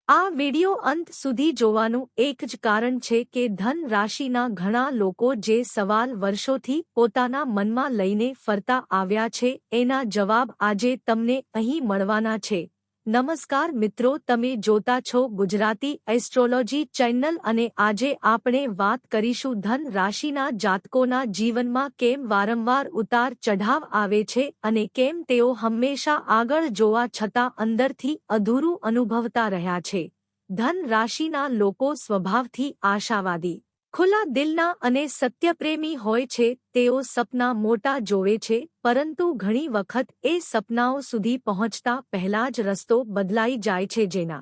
આ વિડિયો અંત સુધી જોવાનું એક જ કારણ છે કે ધન રાશિના ઘણા લોકો જે સવાલ વર્ષોથી પોતાના મનમાં લઈને ફરતા આવ્યા છે એના જવાબ આજે તમને અહીં મળવાના છે। નમસ્કાર મિત્રો, તમે જોતા છો ગુજરાતી એસ્ટ્રોલોજી ચેનલ અને આજે આપણે વાત કરીશું ધન રાશિના જાતકોના જીવનમાં કેમ વારંવાર ઉતાર ચઢાવ આવે છે અને કેમ તેઓ હંમેશા આગળ જોવા છતાં અંદરથી અધૂરું અનુભવતા રહ્યા છે। ધન રાશિના લોકો સ્વભાવથી આશાવાદી, ખુલ્લા દિલના અને સત્યપ્રેમી હોય છે। તેઓ સપના મોટા જોવે છે, પરંતુ ઘણી વખત એ સપનાઓ સુધી પહોંચતા પહેલા જ રસ્તો બદલાઈ જાય છે, જેના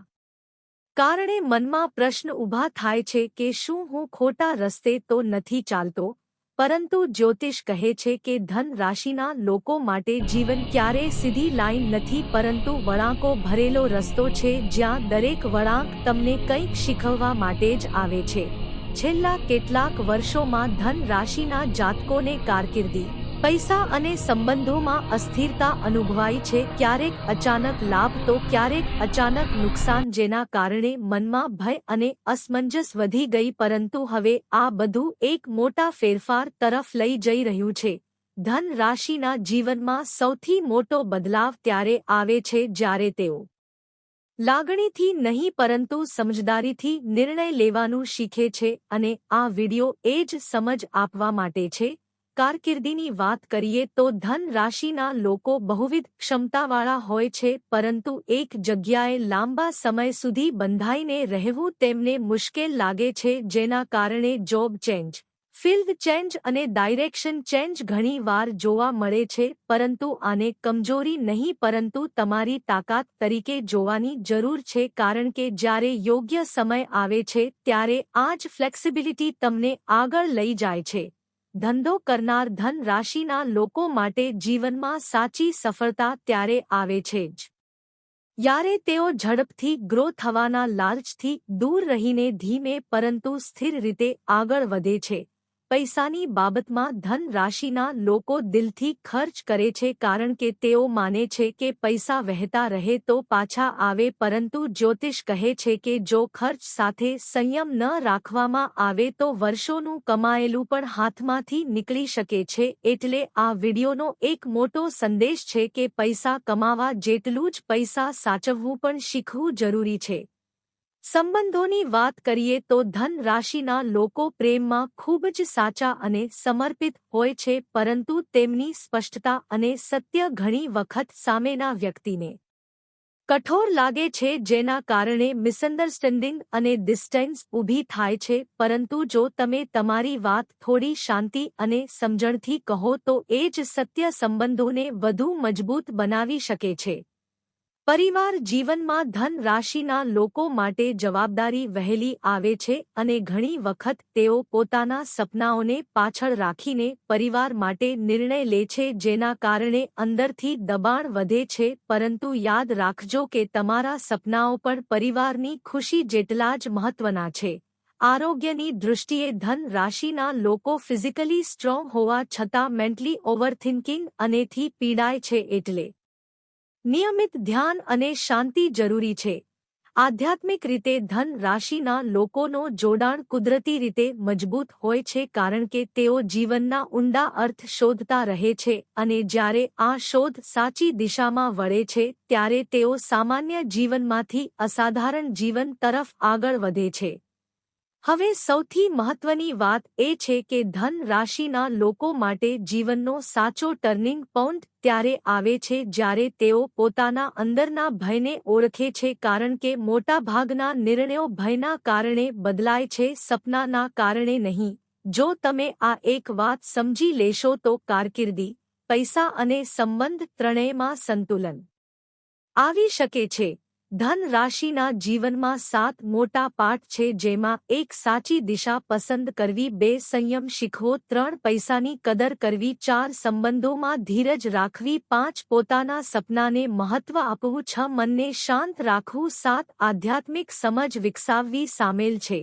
કારણે મનમાં પ્રશ્ન ઊભા થાય છે કે શું હું ખોટા રસ્તે તો નથી ચાલતો। પરંતુ જ્યોતિષ કહે છે કે ધન રાશિના લોકો માટે જીવન ક્યારેય સીધી લાઈન નથી, પરંતુ વળાંકો ભરેલો રસ્તો છે જ્યાં દરેક વળાંક તમને કંઈક શીખવવા માટે જ આવે છે। છેલ્લા કેટલાક વર્ષોમાં ધન રાશિના જાતકોને કારકિર્દી, પૈસા અને સંબંધોમાં અસ્થિરતા અનુભવાઈ છે। ક્યારેક અચાનક લાભ તો ક્યારેક અચાનક નુકસાન, જેના કારણે મનમાં ભય અને અસમંજસ વધી ગઈ। પરંતુ હવે આ બધું એક મોટા ફેરફાર તરફ લઈ જઈ રહ્યું છે। ધન રાશિના જીવનમાં સૌથી મોટો બદલાવ ત્યારે આવે છે જ્યારે તેઓ લાગણીથી નહીં પરંતુ સમજદારીથી નિર્ણય લેવાનું શીખે છે અને આ વિડિયો એ જ સમજ આપવા માટે છે। કારકિર્દીની વાત કરીએ તો ધન રાશિના લોકો બહુવિધ ક્ષમતાવાળા હોય છે, પરંતુ એક જગ્યાએ લાંબા સમય સુધી બંધાઈને રહેવું તેમને મુશ્કેલ લાગે છે, જેના કારણે જોબ ચેન્જ, ફિલ્ડ ચેન્જ અને ડાયરેક્શન ચેન્જ ઘણી વાર જોવા મળે છે। પરંતુ આને કમજોરી નહીં પરંતુ તમારી તાકાત તરીકે જોવાની જરૂર છે, કારણ કે જ્યારે યોગ્ય સમય આવે છે ત્યારે આ જ ફ્લેક્સિબિલિટી તમને આગળ લઈ જાય છે। ધંધો કરનાર ધન રાશિના લોકો માટે જીવનમાં સાચી સફળતા ત્યારે આવે છે જ્યારે તેઓ ઝડપથી ગ્રો થવાના લાલચથી દૂર રહીને ધીમે પરંતુ સ્થિર રીતે આગળ વધે છે। પૈસાની બાબતમાં ધન રાશિના લોકો દિલથી ખર્ચ કરે છે, કારણ કે તેઓ માને છે કે પૈસા વહેતા રહે તો પાછા આવે। પરંતુ જ્યોતિષ કહે છે કે જો ખર્ચ સાથે સંયમ ન રાખવામાં આવે તો વર્ષોનું કમાયેલું પણ હાથમાંથી નીકળી શકે છે। એટલે આ વિડિયોનો એક મોટો સંદેશ છે કે પૈસા કમાવા જેટલું જ પૈસા સાચવવું પણ શીખવું જરૂરી છે। સંબંધોની વાત કરીએ તો ધન રાશિના લોકો પ્રેમમાં ખૂબ જ સાચા અને સમર્પિત હોય છે, પરંતુ તેમની સ્પષ્ટતા અને સત્ય ઘણી વખત સામેના વ્યક્તિને કઠોર લાગે છે, જેના કારણે મિસઅન્ડરસ્ટેન્ડિંગ અને ડિસ્ટન્સ ઊભી થાય છે। પરંતુ જો તમે તમારી વાત થોડી શાંતિ અને સમજણથી કહો તો એ જ સત્ય સંબંધોને વધુ મજબૂત બનાવી શકે છે। પરિવાર જીવનમાં ધન રાશિના લોકો માટે જવાબદારી વહેલી આવે છે અને ઘણી વખત તેઓ પોતાના સપનાઓને પાછળ રાખીને પરિવાર માટે નિર્ણય લે છે, જેના કારણે અંદરથી દબાણ વધે છે। પરંતુ યાદ રાખજો કે તમારા સપનાઓ પણ પરિવારની ખુશી જેટલા જ મહત્વના છે। આરોગ્યની દૃષ્ટિએ ધન રાશિના લોકો ફિઝિકલી સ્ટ્રોંગ હોવા છતાં મેન્ટલી ઓવરથિંકિંગ અનેથી પીડાય છે, એટલે નિયમિત ધ્યાન અને શાંતિ જરૂરી છે। આધ્યાત્મિક રીતે ધન રાશિના લોકોનો જોડાણ કુદરતી રીતે મજબૂત હોય છે, કારણ કે તેઓ જીવનના ઊંડા અર્થ શોધતા રહે છે અને જ્યારે આ શોધ સાચી દિશામાં વળે છે ત્યારે તેઓ સામાન્ય જીવનમાંથી અસાધારણ જીવન તરફ આગળ વધે છે। હવે સૌથી મહત્વની વાત એ છે કે ધન રાશિના લોકો માટે જીવનનો સાચો ટર્નિંગ પોઈન્ટ ત્યારે આવે છે જ્યારે તેઓ પોતાના અંદરના ભયને ઓળખે છે, કારણ કે મોટાભાગના નિર્ણયો ભયના કારણે બદલાય છે, સપનાના કારણે નહીં। જો તમે આ એક વાત સમજી લેશો તો કારકિર્દી, પૈસા અને સંબંધ ત્રણેયમાં સંતુલન આવી શકે છે। ધન રાશિના જીવનમાં 7 મોટા પાઠ છે, જેમાં 1 સાચી દિશા પસંદ કરવી, 2 સંયમ શીખવો, 3 પૈસાની કદર કરવી, 4 સંબંધોમાં ધીરજ રાખવી, 5 પોતાના સપનાને મહત્વ આપવું, 6 મનને શાંત રાખવું, 7 આધ્યાત્મિક સમજ વિકસાવવી સામેલ છે।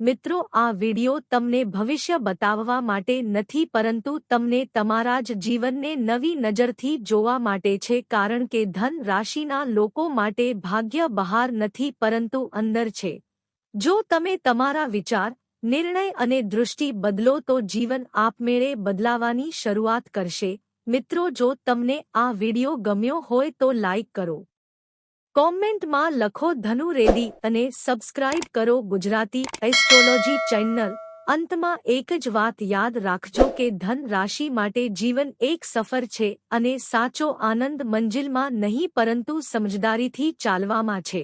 મિત્રો, આ વિડિયો તમને ભવિષ્ય બતાવવા માટે નથી પરંતુ તમને તમારા જ જીવનને નવી નજરથી જોવા માટે છે, કારણ કે ધન રાશિના લોકો માટે ભાગ્ય બહાર નથી પરંતુ અંદર છે. જો તમે તમારા વિચાર, નિર્ણય અને દૃષ્ટિ બદલો તો જીવન આપમેળે બદલાવાની શરૂઆત કરશે. મિત્રો, જો તમને આ વિડિયો ગમ્યો હોય તો લાઇક કરો, કોમેન્ટમાં લખો ધનુ રેડી અને સબસ્ક્રાઇબ કરો ગુજરાતી એસ્ટ્રોલોજી ચેનલ. અંતમાં એક જ વાત યાદ રાખજો કે ધન રાશિ માટે જીવન એક સફર છે અને સાચો આનંદ મંજિલમાં નહીં પરંતુ સમજદારીથી ચાલવામાં છે.